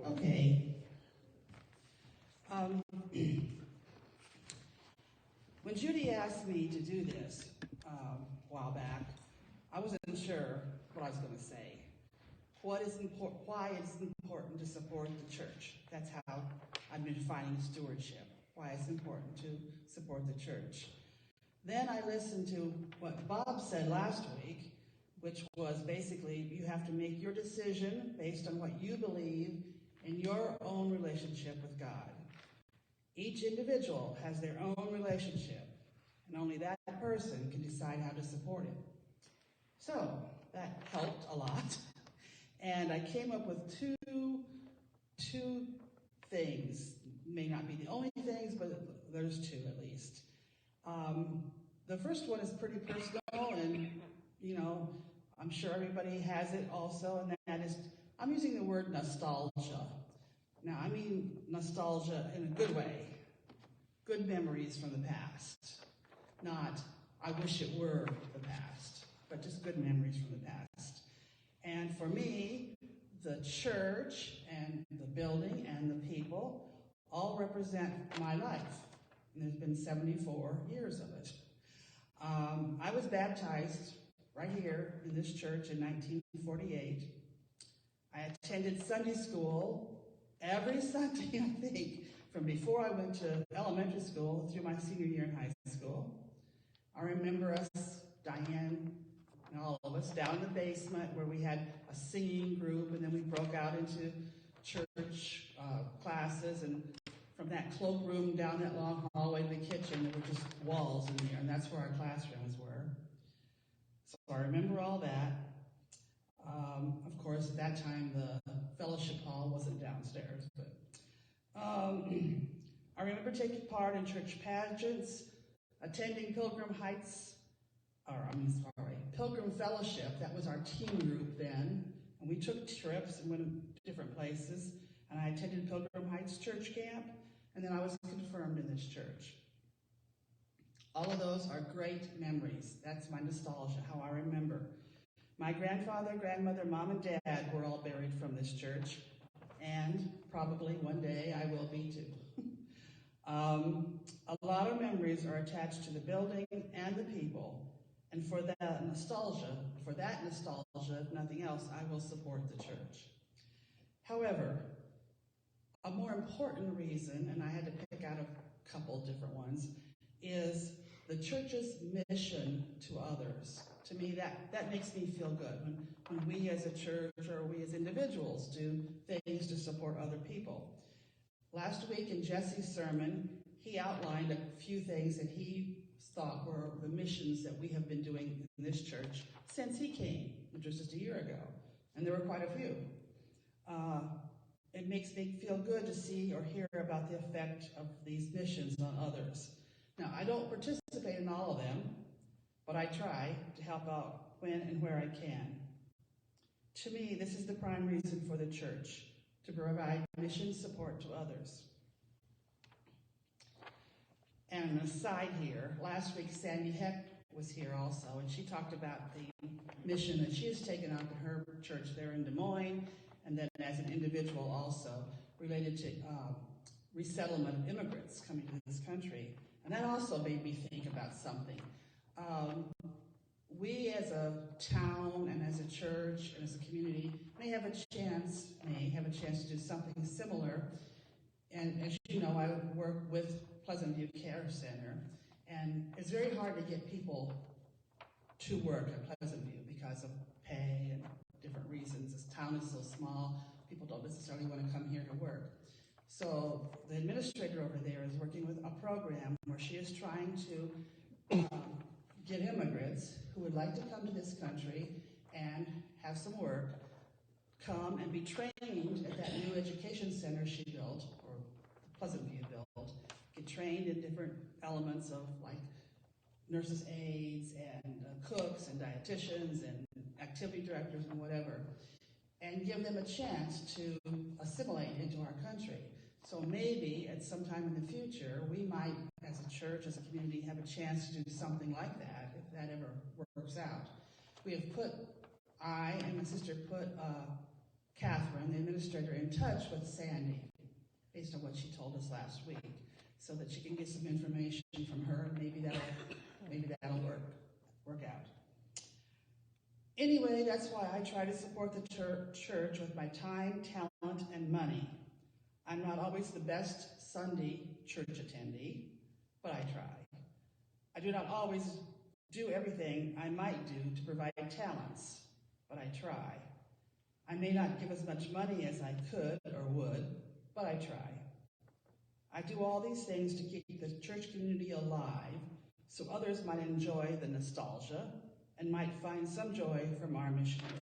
Okay. When Judy asked me to do this a while back, I wasn't sure what I was going to say. Why it's important to support the church. That's how I've been defining stewardship, why it's important to support the church. Then I listened to what Bob said last week, which was basically you have to make your decision based on what you believe in your own relationship with God. Each individual has their own relationship, and only that person can decide how to support it. So that helped a lot, and I came up with two things. May not be the only things, but there's two at least. The first one is pretty personal, and I'm sure everybody has it also, and that is, I'm using the word nostalgia. Now, I mean nostalgia in a good way. Good memories from the past. Not, I wish it were the past, but just good memories from the past. And for me, the church and the building and the people all represent my life. And there's been 74 years of it. I was baptized right here in this church in 1948. I attended Sunday school every Sunday, I think, from before I went to elementary school through my senior year in high school. I remember us, Diane and all of us, down in the basement where we had a singing group, and then we broke out into church classes, and from that cloakroom down that long hallway to the kitchen, there were just walls in there, and that's where our classrooms were. So I remember all that. Of course, at that time, the fellowship hall wasn't downstairs, but I remember taking part in church pageants, attending Pilgrim Fellowship. That was our teen group then, and we took trips and went to different places, and I attended Pilgrim Heights Church Camp, and then I was confirmed in this church. All of those are great memories. That's my nostalgia, how I remember. My grandfather, grandmother, mom, and dad were all buried from this church, and probably one day I will be too. A lot of memories are attached to the building and the people, and for that nostalgia, if nothing else, I will support the church. However, a more important reason, and I had to pick out a couple different ones, is the church's mission to others. To me, that makes me feel good when we as a church or we as individuals do things to support other people. Last week in Jesse's sermon, he outlined a few things that he thought were the missions that we have been doing in this church since he came, which was just a year ago, and there were quite a few. It makes me feel good to see or hear about the effect of these missions on others. Now, I don't participate in all of them, but I try to help out when and where I can. To me, this is the prime reason for the church, to provide mission support to others. And an aside here, last week Sandy Heck was here also, and she talked about the mission that she has taken on in her church there in Des Moines, and then as an individual also, related to resettlement of immigrants coming to this country. And that also made me think about something. We as a town and as a church and as a community may have a chance to do something similar. And as you know, I work with Pleasant View Care Center, and it's very hard to get people to work at Pleasant View because of pay and different reasons. This town is so small, people don't necessarily want to come here to work. So the administrator over there is working with a program where she is trying to get immigrants who would like to come to this country and have some work, come and be trained at that new education center she built, or Pleasant View built, get trained in different elements of like nurses' aides and cooks and dietitians and activity directors and whatever, and give them a chance to assimilate into our country. So maybe at some time in the future, we might, as a church, as a community, have a chance to do something like that, if that ever works out. I and my sister put Catherine, the administrator, in touch with Sandy, based on what she told us last week, so that she can get some information from her, and maybe that'll work out. Anyway, that's why I try to support the church with my time, talent, and money. I'm not always the best Sunday church attendee, but I try. I do not always do everything I might do to provide talents, but I try. I may not give as much money as I could or would, but I try. I do all these things to keep the church community alive so others might enjoy the nostalgia and might find some joy from our missionary